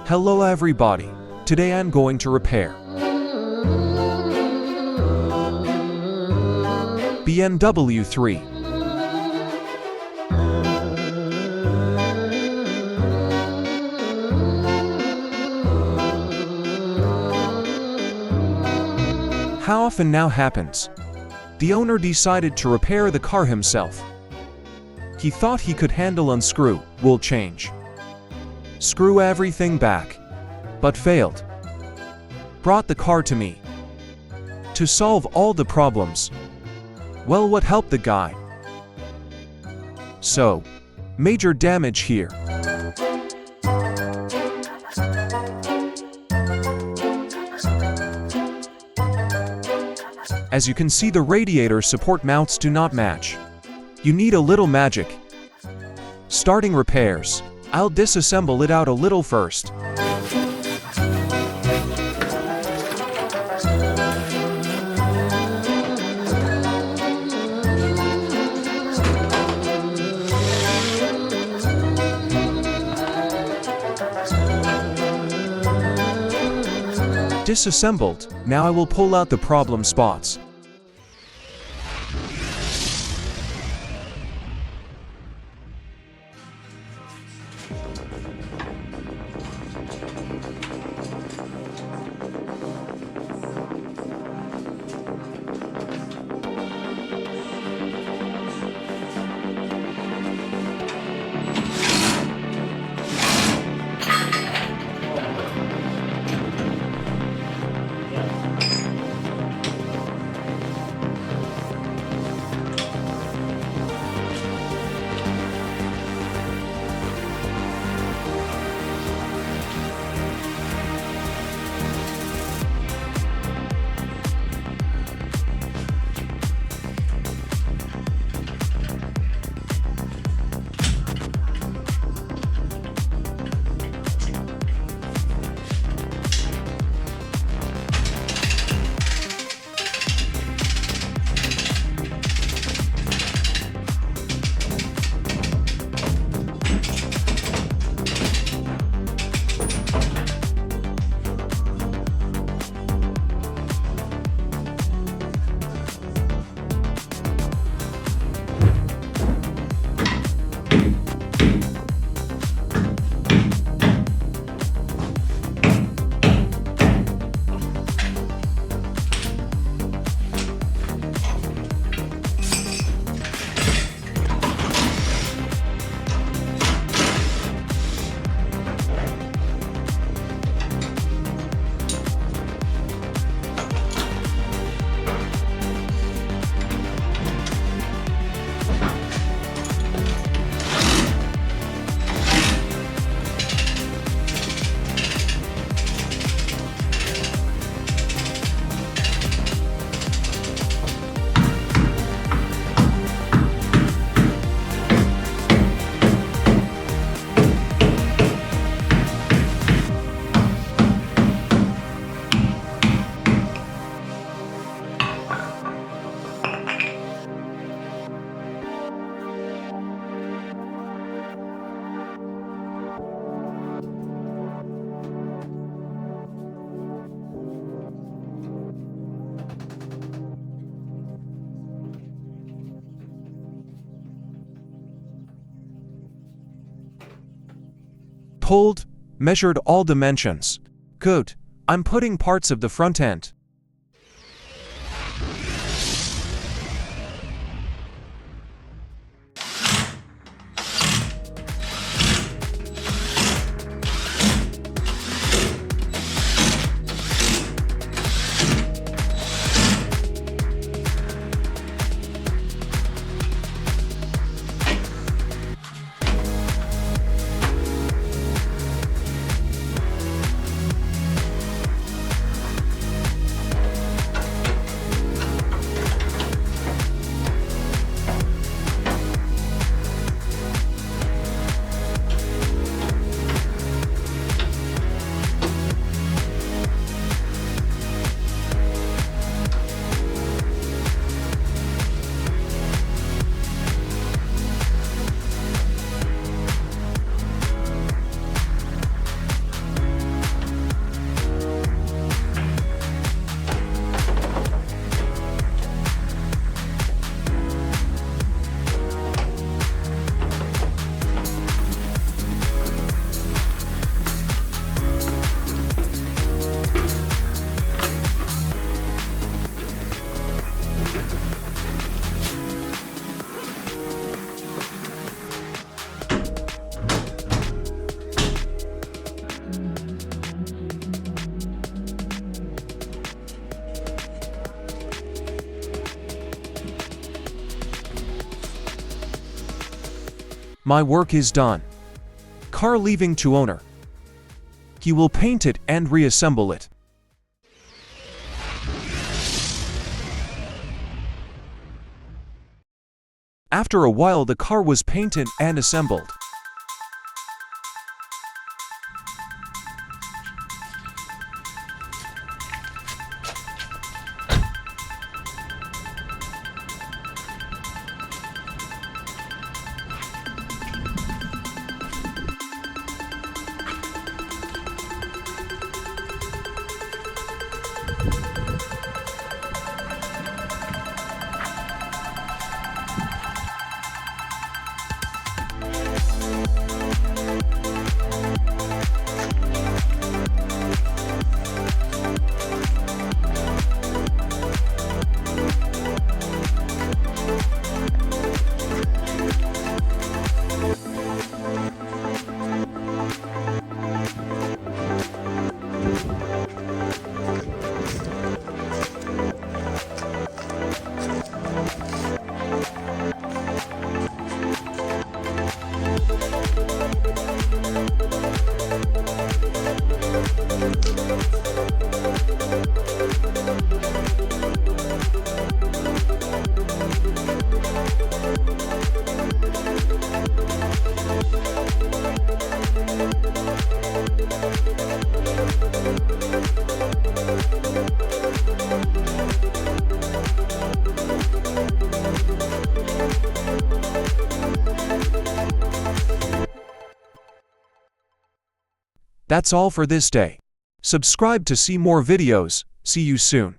Hello everybody. Today I'm going to repair BMW 3. How often now happens? The owner decided to repair the car himself. He thought he could handle unscrew, will change, screw everything back, but failed. Brought the car to me to solve all the problems. Well, what helped the guy? So, major damage here. As you can see, the radiator support mounts do not match. You need a little magic. Starting repairs. I'll disassemble it out a little first. Disassembled. Now I will pull out the problem spots. Pulled, measured all dimensions. Good. I'm putting parts of the front end. My work is done. Car leaving to owner. He will paint it and reassemble it. After a while, the car was painted and assembled. That's all for this day. Subscribe to see more videos. See you soon.